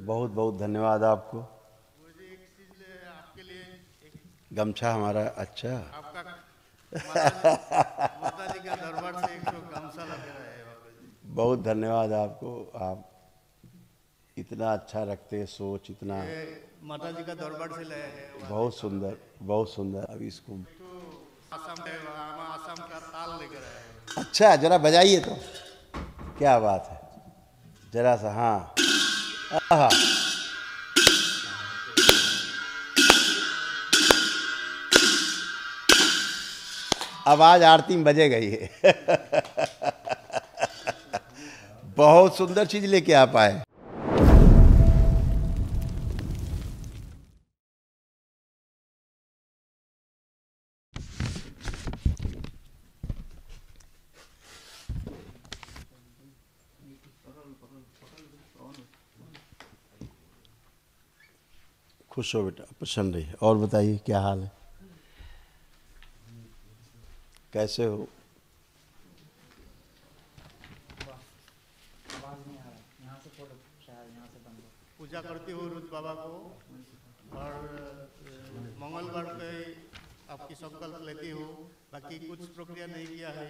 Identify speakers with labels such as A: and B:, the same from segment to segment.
A: बहुत बहुत धन्यवाद आपको।
B: मुझे एक चीज आपके लिए एक
A: गमछा हमारा अच्छा।
B: आपका माता जी का दरबार से एक तो गमछा लगे रहा है बाबा जी।
A: बहुत धन्यवाद आपको। आप इतना अच्छा रखते हैं सोच, इतना
B: ये माता जी का दरबार से लाए हैं
A: बहुत सुंदर, बहुत सुंदर। अभी इसको
B: तो आसाम है, हम आसाम का ताल लेकर आए हैं।
A: अच्छा जरा बजाइए तो। क्या बात है, जरा सा। हाँ, आहा। आवाज आरती में बजेगा ये। बहुत सुंदर चीज लेके आप आए। खुश हो बेटा, प्रसन्न रहिए। और बताइए क्या हाल है, कैसे हो?
B: पूजा करती हूँ रोज बाबा को, और मंगलवार को आपकी संकल्प लेती हूँ। बाकी कुछ प्रक्रिया नहीं किया है,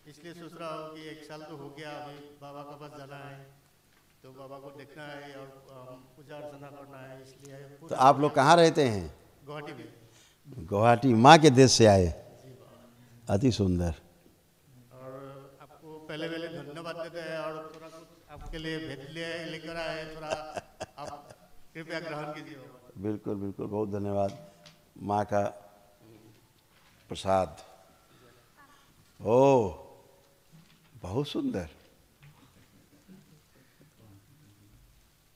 B: इसलिए सोच रहा हूँ कि एक साल तो हो गया, अभी बाबा के पास जाना है, तो बाबा को देखना है और पूजा अर्चना करना है, इसलिए
A: तो आप लोग कहाँ रहते हैं?
B: गुवाहाटी में।
A: गुवाहाटी, माँ के देश से आए। अति सुंदर।
B: और आपको पहले पहले धन्यवाद देते हैं, और थोड़ा कुछ आपके लिए भेज लेकर आए, थोड़ा आप कृपया ग्रहण कीजिए।
A: बिल्कुल बिल्कुल, बहुत धन्यवाद। माँ का प्रसाद। ओह, बहुत सुंदर।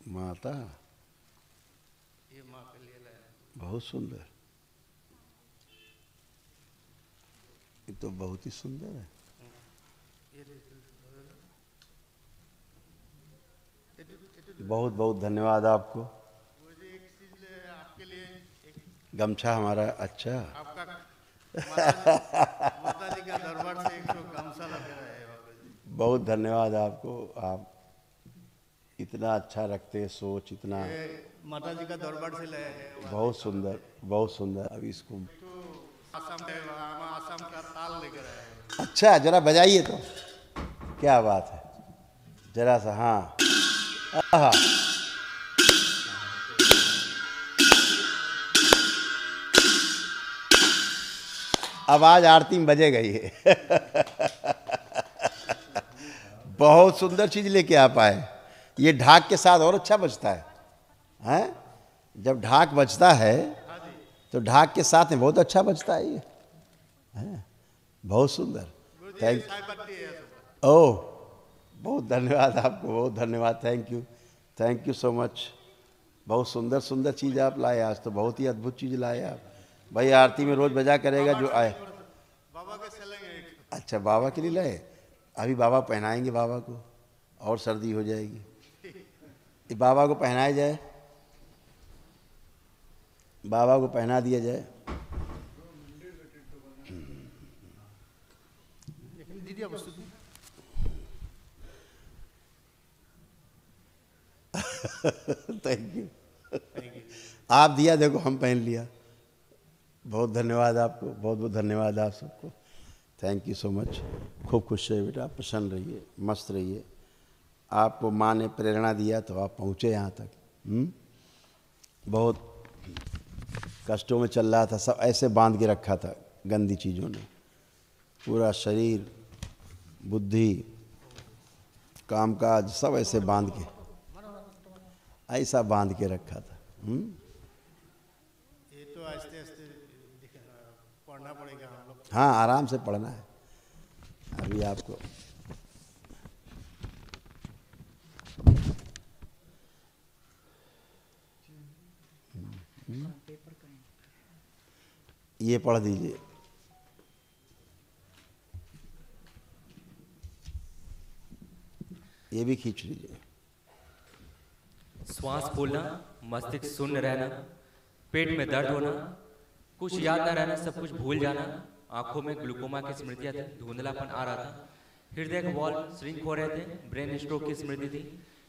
A: माता,
B: ये माँ के लिए लाया।
A: बहुत सुंदर। ये तो बहुत ही सुंदर है। बहुत बहुत धन्यवाद आपको।
B: मुझे एक चीज आपके लिए एक
A: गमछा हमारा अच्छा।
B: आपका माता जी का दरबार से एक तो गमछा लगे रहा है बाबा जी।
A: बहुत धन्यवाद आपको। आप इतना अच्छा रखते हैं सोच, इतना
B: ये माता जी का दरबार से लाए हैं।
A: बहुत सुंदर, बहुत सुंदर। अभी इसको
B: तो आसाम है, हम आसाम का ताल लेकर आए हैं।
A: अच्छा जरा बजाइए तो। क्या बात है, जरा सा। हाँ, आहा। आवाज आरती में बजेगा ये। बहुत सुंदर चीज लेके आप आए। ये ढाक के साथ और अच्छा बजता है, हैं? जब ढाक बजता है तो ढाक के साथ में बहुत अच्छा बजता है ये, हैं? बहुत सुंदर। थैंक ओह, बहुत धन्यवाद आपको, बहुत धन्यवाद। Thank you so much. बहुत सुंदर सुंदर चीज़ आप लाए आज तो, बहुत ही अद्भुत चीज़ लाए आप। भाई आरती में रोज बजा करेगा जो आए।
B: बाबा के चलेंगे।
A: अच्छा, बाबा के लिए लाए। अभी बाबा पहनाएंगे बाबा को, और सर्दी हो जाएगी। ये बाबा को पहनाया जाए, बाबा को पहना दिया जाए।
B: दीदी वस्तु
A: थैंक यू। आप दिया, देखो हम पहन लिया। बहुत धन्यवाद आपको, बहुत बहुत धन्यवाद आप सबको। Thank you so much. खूब खुश रहिए बेटा, प्रसन्न रहिए, मस्त रहिए। आपको माँ ने प्रेरणा दिया तो आप पहुँचे यहाँ तक। बहुत कष्टों में चल रहा था, सब ऐसे बांध के रखा था गंदी चीज़ों ने। पूरा शरीर, बुद्धि, कामकाज सब ऐसे बांध के, ऐसा बांध के रखा था।
B: ये तो आस्ते आस्ते पढ़ना पड़ेगा हम लोग।
A: हाँ, आराम से पढ़ना है अभी आपको। ये पढ़ दीजिए। ये भी खींच लीजिए।
C: श्वास फूलना, मस्तिष्क शून्य रहना, पेट में दर्द होना, कुछ याद न रहना, सब कुछ भूल जाना, आंखों में ग्लूकोमा की स्मृतियां थी, धुंधलापन आ रहा था, हृदय के वॉल्व श्रिंक हो रहे थे, ब्रेन स्ट्रोक की स्मृति थी,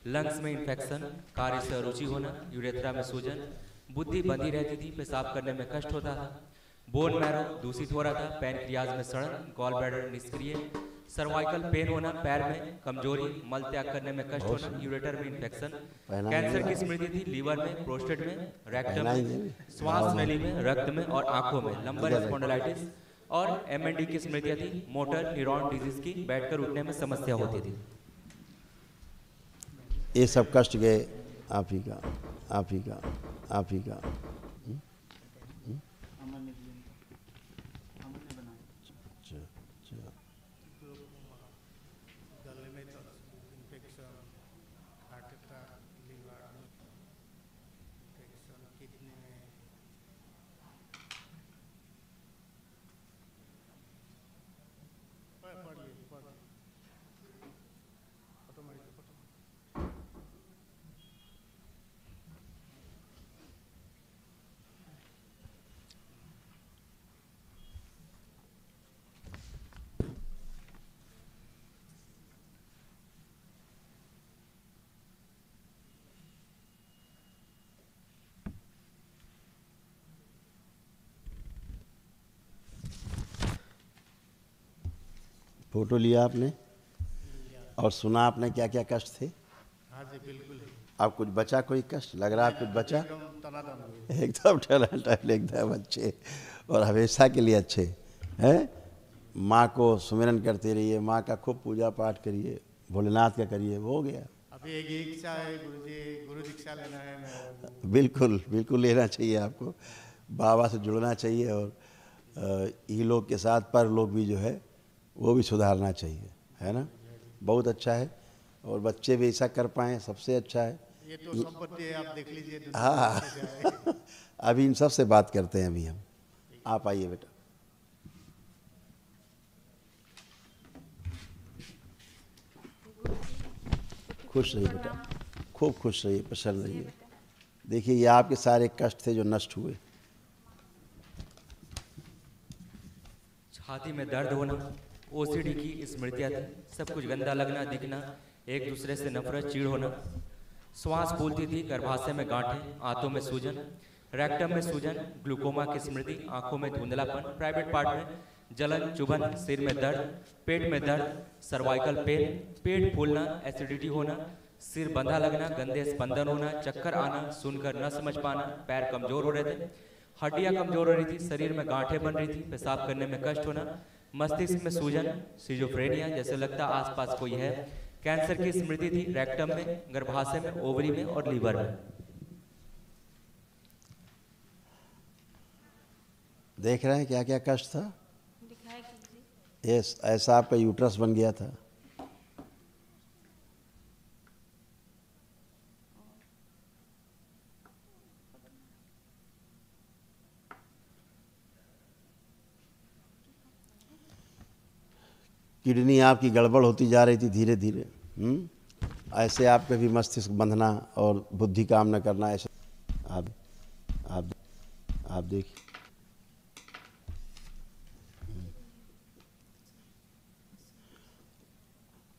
C: लंग्स में इन्फेक्शन, कार्य से अरुचि होना, यूरेथ्रा में सूजन, बुद्धि बंधी रहती थी, पेशाब करने में कष्ट होता था, बोन मैरो दूषित हो रहा था, पैनक्रियाज में सड़न, गॉल ब्लैडर निष्क्रिय, सर्वाइकल पेन होना, पैर में कमजोरी, मल त्याग करने में कष्ट होना, यूरेटर में इन्फेक्शन, कैंसर की स्मृति थी, लीवर में, प्रोस्टेट में, रेक्टम में, श्वास नली में, रक्त में और आंखों में, लंबर स्पॉन्डिलाइटिस और MND की स्मृतियां थी, मोटर न्यूरॉन डिजीज की, बैठकर उठने में समस्या होती थी।
A: ये सब कष्ट गए आप ही का, आप ही का, आप ही का।
B: गले में infection, heart attack, liver infection, kidney में
A: फोटो लिया आपने और सुना आपने क्या क्या कष्ट थे?
B: हाँ जी बिल्कुल।
A: आप कुछ बचा, कोई कष्ट लग रहा है कुछ बचा?
B: एकदम तनातन हो गई।
A: एकदम टनाटन, एकदम अच्छे और हमेशा के लिए अच्छे हैं। माँ को सुमिरन करते रहिए, माँ का खूब पूजा पाठ करिए, भोलेनाथ का करिए, हो गया।
B: अभी एक इच्छा है गुरुजी, गुरु दीक्षा लेना है मैं।
A: बिल्कुल बिल्कुल लेना चाहिए आपको, बाबा से जुड़ना चाहिए और इहलोक के साथ परलोक भी जो है वो भी सुधारना चाहिए, है ना। बहुत अच्छा है और बच्चे भी ऐसा कर पाएँ सबसे अच्छा है।
B: ये तो संपत्ति है, आप देख लीजिए।
A: हाँ अभी इन सब से बात करते हैं अभी हम। आप आइए बेटा। खुश रहिए बेटा, खूब खुश रहिए, प्रसन्न रहिए। देखिए ये आपके सारे कष्ट थे जो नष्ट हुए।
C: छाती में दर्द होना, OCD की स्मृतियां थी, सब कुछ गंदा लगना, दिखना, एक दूसरे से नफरत, चिढ़ होना, श्वास फूलती थी, गर्भाशय में गांठें, आंतों में सूजन, रेक्टम में सूजन, ग्लूकोमा की स्मृति, आंखों में धुंधलापन, प्राइवेट पार्ट में जलन, चुभन, सिर में दर्द, पेट में दर्द, सर्वाइकल पेन, पेट फूलना, एसिडिटी होना, सिर बंधा लगना, गंदे स्पंदन होना, चक्कर आना, सुनकर न समझ पाना, पैर कमजोर हो रहे थे, हड्डियां कमजोर हो रही थी, शरीर में गांठें बन रही थी, पेशाब करने में कष्ट होना, मस्तिष्क में सूजन, सिजोफ्रेनिया जैसे लगता आसपास कोई है, कैंसर की स्मृति थी, रेक्टम में, गर्भाशय में, ओवरी में और लीवर में।
A: देख रहे हैं क्या क्या कष्ट था? ये ऐसा आपका यूट्रस बन गया था। किडनी आपकी गड़बड़ होती जा रही थी धीरे धीरे। ऐसे आपके भी मस्तिष्क बंधना और बुद्धि काम न करना, ऐसे आप देखिए।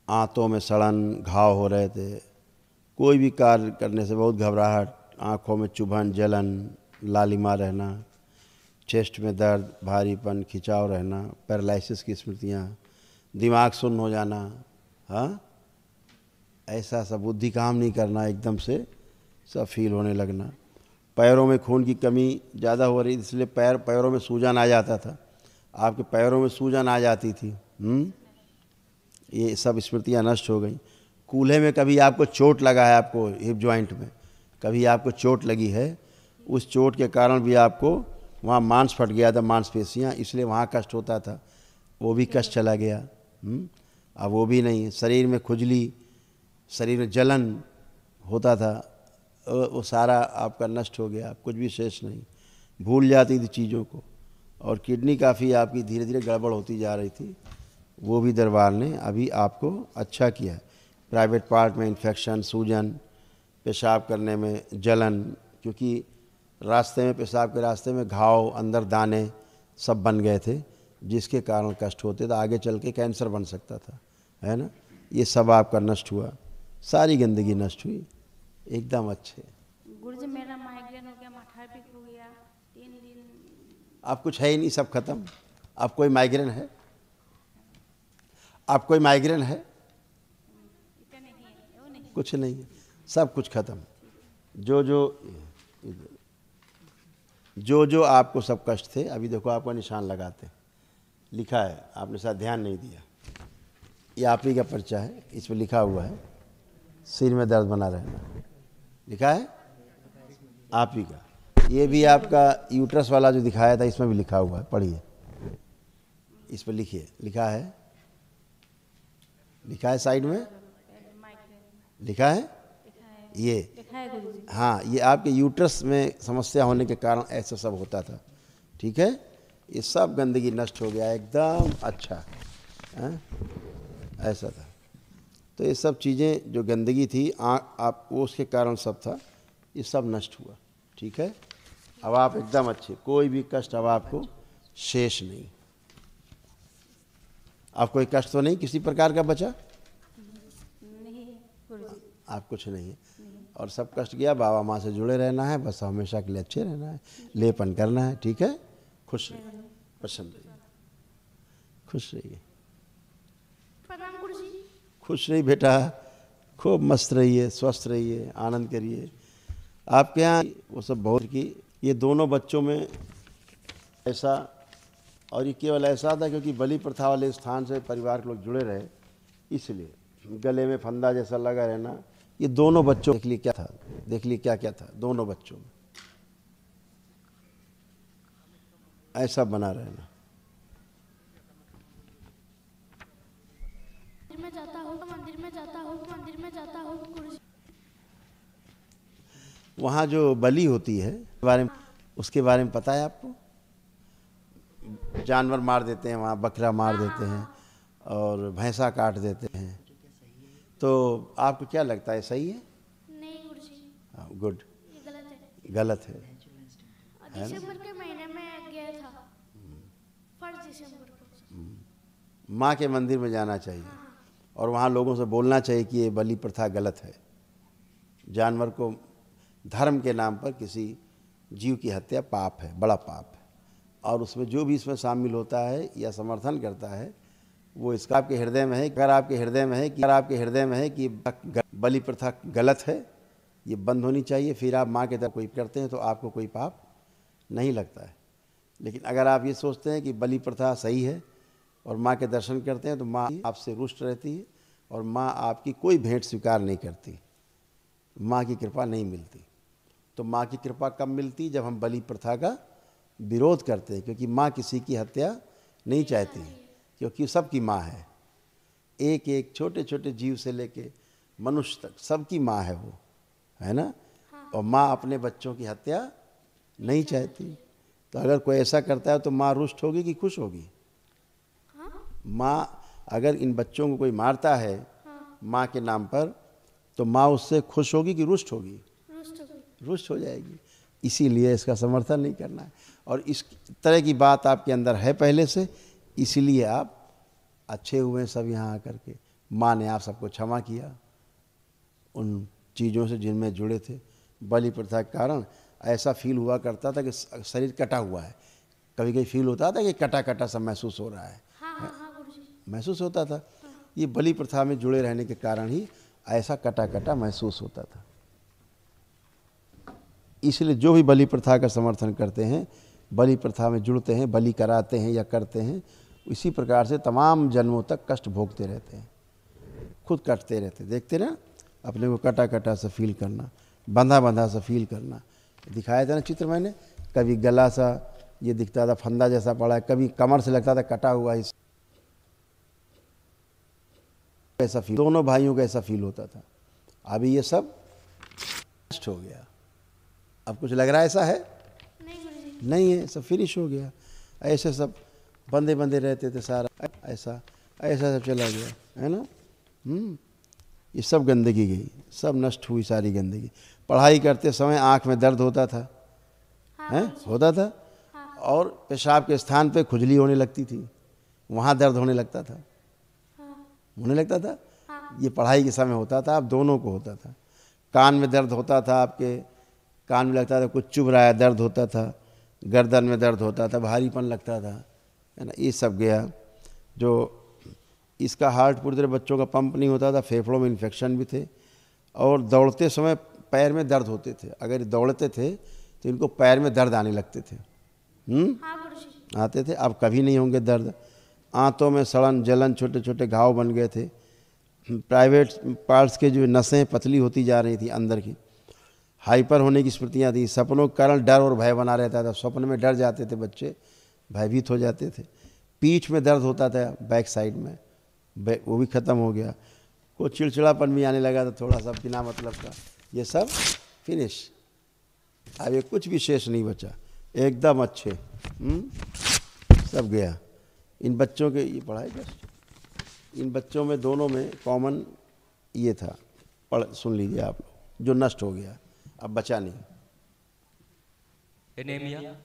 A: आंतों में सड़न, घाव हो रहे थे, कोई भी कार्य करने से बहुत घबराहट, आंखों में चुभन, जलन, लालिमा रहना, चेस्ट में दर्द, भारीपन, खिंचाव रहना, पैरालिसिस की स्मृतियाँ, दिमाग सुन्न हो जाना, हाँ ऐसा सब, बुद्धि काम नहीं करना, एकदम से सब फील होने लगना, पैरों में खून की कमी ज़्यादा हो रही, इसलिए पैरों में सूजन आ जाता था, आपके पैरों में सूजन आ जाती थी। ये सब स्मृतियाँ नष्ट हो गई। कूल्हे में कभी आपको चोट लगा है, आपको हिप जॉइंट में कभी आपको चोट लगी है, उस चोट के कारण भी आपको वहाँ मांस फट गया था, मांसपेशियाँ, इसलिए वहाँ कष्ट होता था, वो भी कष्ट चला गया। अब वो भी नहीं। शरीर में खुजली, शरीर में जलन होता था, वो सारा आपका नष्ट हो गया, कुछ भी शेष नहीं, भूल जाती थी चीज़ों को। और किडनी काफ़ी आपकी धीरे धीरे गड़बड़ होती जा रही थी, वो भी दरबार ने अभी आपको अच्छा किया। प्राइवेट पार्ट में इन्फेक्शन, सूजन, पेशाब करने में जलन, क्योंकि रास्ते में, पेशाब के रास्ते में घाव, अंदर दाने सब बन गए थे, जिसके कारण कष्ट होते थे, आगे चल के कैंसर बन सकता था, है ना। ये सब आपका नष्ट हुआ, सारी गंदगी नष्ट हुई, एकदम अच्छे।
D: गुरुजी मेरा माइग्रेन हो गया, माथा भी हो गया 3 दिन।
A: अब कुछ है ही नहीं, सब खत्म। अब कोई माइग्रेन है? अब कोई माइग्रेन है?
D: इतना नहीं है, वो नहीं।
A: कुछ नहीं है, सब कुछ खत्म। जो आपको सब कष्ट थे, अभी देखो आपका निशान लगाते लिखा है, आपने शायद ध्यान नहीं दिया। ये आप ही का पर्चा है, इस पर लिखा हुआ है सिर में दर्द बना रहना, लिखा है आप ही का। ये भी आपका यूट्रस वाला जो दिखाया था, इसमें भी लिखा हुआ है, पढ़िए, इस पर लिखिए, लिखा है साइड में लिखा है ये।
D: लिखा है गुरुजी।
A: हाँ, ये आपके यूट्रस में समस्या होने के कारण ऐसा सब होता था, ठीक है। ये सब गंदगी नष्ट हो गया, एकदम अच्छा है? ऐसा था। तो ये सब चीज़ें जो गंदगी थी आप वो उसके कारण सब था, ये सब नष्ट हुआ, ठीक है। अब आप एकदम अच्छे, कोई भी कष्ट अब आपको शेष नहीं। अब कोई कष्ट तो नहीं किसी प्रकार का बचा?
D: नहीं गुरुजी।
A: आप कुछ नहीं है, और सब कष्ट गया। बाबा माँ से जुड़े रहना है, बस हमेशा के लिए अच्छे रहना है, लेपन करना है, ठीक है। खुश रहिए, प्रसन्न रहिए, खुश रहिए।
D: प्रणाम गुरुजी।
A: खुश रहिए बेटा, खूब मस्त रहिए, स्वस्थ रहिए, आनंद करिए। आपके यहाँ वो सब बहुत की, ये दोनों बच्चों में ऐसा, और ये केवल ऐसा था क्योंकि बलि प्रथा वाले स्थान से परिवार के लोग जुड़े रहे, इसलिए गले में फंदा जैसा लगा रहना। ये दोनों बच्चों देख लिए क्या था, देख लिए क्या क्या था दोनों बच्चों में, ऐसा बना रहना।
D: मंदिर में जाता हूँ, मंदिर में जाता हूँ, मंदिर में जाता हूँ गुरुजी।
A: वहाँ जो बलि होती है उसके बारे में पता है आपको? जानवर मार देते हैं वहाँ, बकरा मार देते हैं और भैंसा काट देते हैं। तो आपको क्या लगता है, सही है?
D: नहीं गुरुजी,
A: गुड।
D: ये गलत है।
A: गलत है।
D: दिसंबर के महीने में गया था, 1 दिसंबर को।
A: माँ के मंदिर में जाना चाहिए और वहाँ लोगों से बोलना चाहिए कि ये बलि प्रथा गलत है। जानवर को धर्म के नाम पर किसी जीव की हत्या पाप है, बड़ा पाप है, और उसमें जो भी इसमें शामिल होता है या समर्थन करता है वो इसका आपके हृदय में है। अगर आपके हृदय में है कि बलि प्रथा गलत है, ये बंद होनी चाहिए, फिर आप माँ के तरफ कोई करते हैं तो आपको कोई पाप नहीं लगता है। लेकिन अगर आप ये सोचते हैं कि बलि प्रथा सही है और माँ के दर्शन करते हैं तो माँ आपसे रुष्ट रहती है और माँ आपकी कोई भेंट स्वीकार नहीं करती, माँ की कृपा नहीं मिलती। तो माँ की कृपा कब मिलती? जब हम बलि प्रथा का विरोध करते हैं, क्योंकि माँ किसी की हत्या नहीं चाहती, क्योंकि सबकी माँ है। एक एक छोटे छोटे जीव से लेके मनुष्य तक सबकी माँ है वो, है ना। और माँ अपने बच्चों की हत्या नहीं चाहती। तो अगर कोई ऐसा करता है तो माँ रुष्ट होगी कि खुश होगी? माँ अगर इन बच्चों को कोई मारता है माँ के नाम पर, तो माँ उससे खुश होगी कि रुष्ट होगी? रुष्ट हो जाएगी। इसीलिए इसका समर्थन नहीं करना है। और इस तरह की बात आपके अंदर है पहले से, इसीलिए आप अच्छे हुए सब यहाँ आकर के। माँ ने आप सबको क्षमा किया उन चीज़ों से जिनमें जुड़े थे। बलि प्रथा के कारण ऐसा फील हुआ करता था कि शरीर कटा हुआ है, कभी कभी फील होता था कि कटा कटा सा महसूस हो रहा है। महसूस होता था। ये बलि प्रथा में जुड़े रहने के कारण ही ऐसा कटा कटा महसूस होता था। इसलिए जो भी बलि प्रथा का समर्थन करते हैं, बलि प्रथा में जुड़ते हैं, बलि कराते हैं या करते हैं, इसी प्रकार से तमाम जन्मों तक कष्ट भोगते रहते हैं, खुद कटते रहते। देखते ना, अपने को कटा कटा सा फील करना, बंधा बंधा सा फील करना। दिखाया था ना चित्र मैंने, कभी गला सा ये दिखता था फंदा जैसा पड़ा है, कभी कमर से लगता था कटा हुआ है, ऐसा फील, दोनों भाइयों का ऐसा फील होता था। अभी ये सब नष्ट हो गया। अब कुछ लग रहा है ऐसा है? नहीं है, सब फिनिश हो गया। ऐसे सब बंदे बंदे रहते थे, सारा ऐसा ऐसा सब चला गया, है ना। ये सब गंदगी गई, सब नष्ट हुई सारी गंदगी। पढ़ाई करते समय आँख में दर्द होता था, हैं होता था, और पेशाब के स्थान पे खुजली होने लगती थी, वहाँ दर्द होने लगता था, होने लगता था। ये पढ़ाई के समय होता था, अब दोनों को होता था। कान में दर्द होता था, आपके कान में लगता था कुछ चुभ रहा है, दर्द होता था, गर्दन में दर्द होता था, भारीपन लगता था, है ना, ये सब गया। जो इसका हार्ट पूरी तरह बच्चों का पंप नहीं होता था, फेफड़ों में इन्फेक्शन भी थे, और दौड़ते समय पैर में दर्द होते थे। अगर दौड़ते थे तो इनको पैर में दर्द आने लगते थे।
D: हाँ गुरुजी।
A: आते थे, अब कभी नहीं होंगे दर्द। आंतों में सड़न जलन, छोटे छोटे घाव बन गए थे। प्राइवेट पार्ट्स के जो नसें पतली होती जा रही थी अंदर की, हाइपर होने की स्मृतियाँ थी। सपनों के कारण डर और भय बना रहता था, स्वप्न में डर जाते थे बच्चे, भयभीत हो जाते थे। पीठ में दर्द होता था, बैक साइड में, वो भी ख़त्म हो गया। को चिड़चिड़ापन भी आने लगा था थोड़ा सा बिना मतलब का। ये सब फिनिश, अब ये कुछ भी शेष नहीं बचा, एकदम अच्छे। सब गया। इन बच्चों के ये पढ़ाई जस्ट, इन बच्चों में दोनों में कॉमन ये था, पढ़ सुन लीजिए आप लोग, जो नष्ट हो गया, अब बचा नहीं।
C: एनीमिया,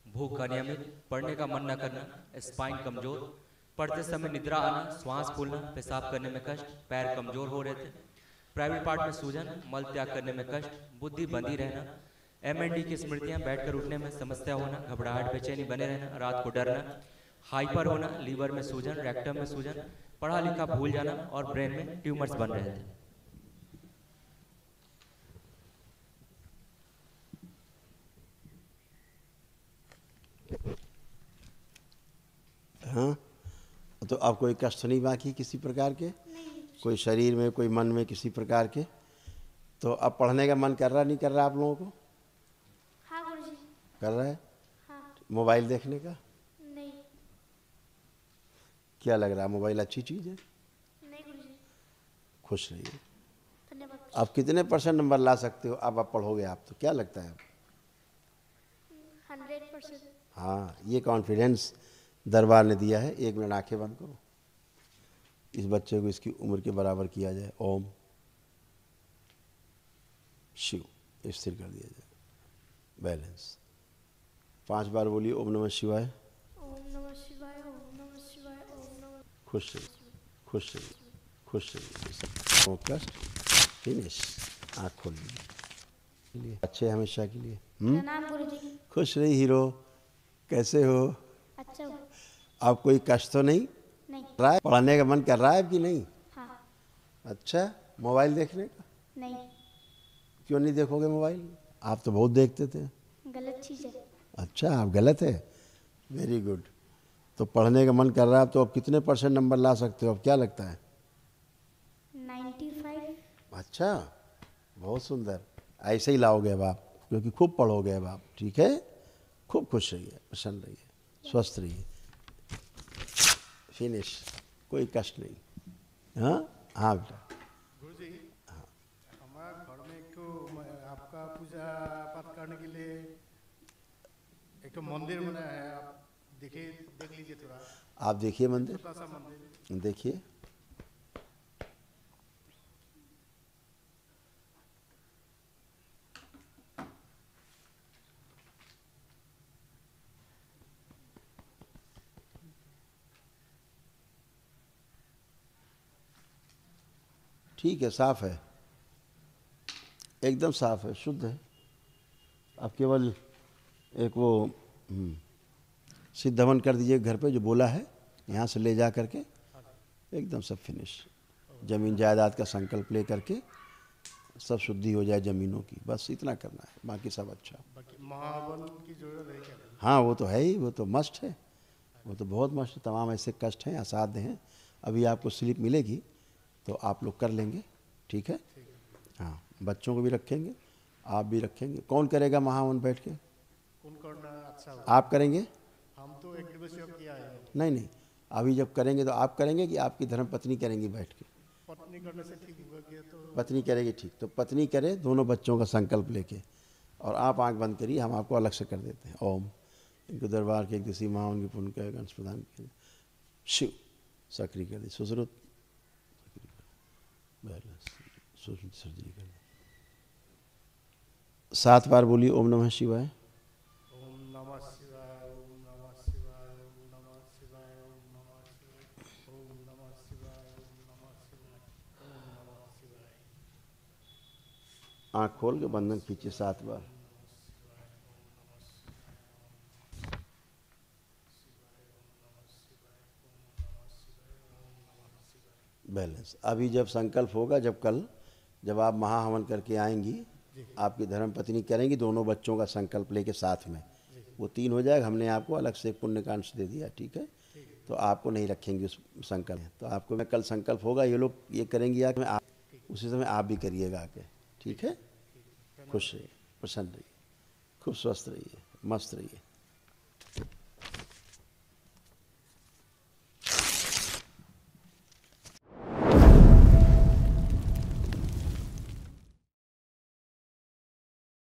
C: भूख अनियमित, पढ़ने का मन न करना, स्पाइन कमजोर, पढ़ते समय निद्रा आना, श्वास फूलना, पेशाब करने में कष्ट, पैर कमजोर हो रहे थे, प्राइवेट पार्ट में सूजन, मल त्याग करने में कष्ट, बुद्धि बंधी रहना, एमएनडी की स्मृतियां, बैठकर उठने में समस्या होना, घबराहट, बेचैनी बने रहना, रात को डरना, हाइपर होना, लीवर में सूजन, रेक्टम में सूजन, पढ़ा लिखा भूल जाना और ब्रेन में ट्यूमर्स बन रहे थे।
A: हाँ, तो अब कोई कष्ट नहीं बाकी किसी प्रकार के, कोई शरीर में, कोई मन में, किसी प्रकार के। तो अब पढ़ने का मन कर रहा नहीं कर रहा आप लोगों को?
D: हाँ गुरुजी।
A: कर रहा है?
D: हाँ।
A: मोबाइल देखने का
D: नहीं।
A: क्या लग रहा है, मोबाइल अच्छी चीज़ है?
D: नहीं गुरुजी।
A: खुश रहिए।
D: धन्यवाद।
A: आप कितने % नंबर ला सकते हो अब आप पढ़ोगे? आप तो क्या लगता है?
D: 100%।
A: हाँ, ये कॉन्फिडेंस दरबार ने दिया है। 1 मिनट आंखें बंद करो, इस बच्चे को इसकी उम्र के बराबर किया जाए। ओम शिव, स्थिर कर दिया जाए, बैलेंस। 5 बार बोलिए ओम नमः शिवाय।
D: ओम नमः शिवाय, ओम नमः शिवाय, ओम नमः।
A: खुश रहिए, खुश रहिए, खुश रहिए। Focus, finish. आँख खोल लीजिए, अच्छे हमेशा के लिए।
D: प्रणाम गुरुजी।
A: खुश रही हीरो, कैसे हो?
D: अच्छा हो।
A: आप कोई कष्ट तो नहीं
D: नहीं।
A: रहा है? पढ़ने का मन कर रहा है कि नहीं?
D: हाँ।
A: अच्छा, मोबाइल देखने का
D: नहीं।
A: क्यों नहीं देखोगे मोबाइल? आप तो बहुत देखते थे।
D: गलत चीज़ है।
A: अच्छा, आप गलत है, वेरी गुड। तो पढ़ने का मन कर रहा है, तो अब कितने % नंबर ला सकते हो? अब क्या लगता है?
D: 95।
A: अच्छा, बहुत सुंदर, ऐसे ही लाओगे अब आप, क्योंकि खूब पढ़ोगे अब आप। ठीक है, खूब खुश रहिए, प्रसन्न रहिए, स्वस्थ रहिए। फिनिश, कोई कष्ट नहीं। हाँ हाँ बेटा।
B: गुरुजी, हमारा घर में एक आपका पूजा पाठ करने के लिए एक मंदिर बनाया है, आप देख लीजिए थोड़ा।
A: आप देखिए मंदिर,
B: छोटा सा मंदिर
A: देखिए। ठीक है, साफ है, एकदम साफ है, शुद्ध है। अब केवल एक वो सिद्ध हवन कर दीजिए घर पे, जो बोला है, यहाँ से ले जा करके एकदम सब फिनिश। जमीन जायदाद का संकल्प ले करके सब शुद्धि हो जाए ज़मीनों की, बस इतना करना है, बाकी सब अच्छा।
B: बाकी महावन की जरूरत है क्या?
A: हाँ, वो तो है ही, वो तो मस्ट है, वो तो बहुत मस्त। तमाम ऐसे कष्ट हैं, असाध्य हैं। अभी आपको स्लिप मिलेगी तो आप लोग कर लेंगे, ठीक है? हाँ, बच्चों को भी रखेंगे, आप भी रखेंगे। कौन करेगा महावन बैठ के?
B: कौन करना अच्छा हो?
A: आप करेंगे?
B: हम तो एक दिवसीय किया है।
A: नहीं नहीं, अभी जब करेंगे तो आप करेंगे कि आपकी धर्मपत्नी करेंगी बैठ के?
B: पत्नी करने से ठीक होगा क्या? तो
A: पत्नी करेगी, ठीक। तो पत्नी करे, दोनों बच्चों का संकल्प लेके, और आप आंख बंद करिए, हम आपको अलग से कर देते हैं। ओम, इनको दरबार के एक दिवसीय महावन की पुण्य का अंश प्रदान किया। शिव, सक्रिय कर दी, सुश्रुत बैलेंस, सर्जरी कर दी। 7 बार बोलिए ओम नमः शिवाय।
B: ओम नमः शिवाय, ओम नमः शिवाय, ओम नमः शिवाय, ओम नमः शिवाय, ओम नमः शिवाय, ओम नमः शिवाय, ओम
A: आँख खोल के बंधन खींचिए 7 बार। बैलेंस। अभी जब संकल्प होगा, जब आप महाहवन करके आएंगी, आपकी धर्मपत्नी करेंगी, दोनों बच्चों का संकल्प लेके साथ में, वो 3 हो जाएगा। हमने आपको अलग से पुण्यकांश दे दिया, ठीक है? तो आपको नहीं रखेंगे उस संकल्प। तो आपको मैं कल संकल्प होगा, ये लोग ये करेंगे आके, उसी समय आप भी करिएगा आके, ठीक है? खुश रहिए, प्रसन्न रहिए, खूब स्वस्थ रहिए, मस्त रहिए।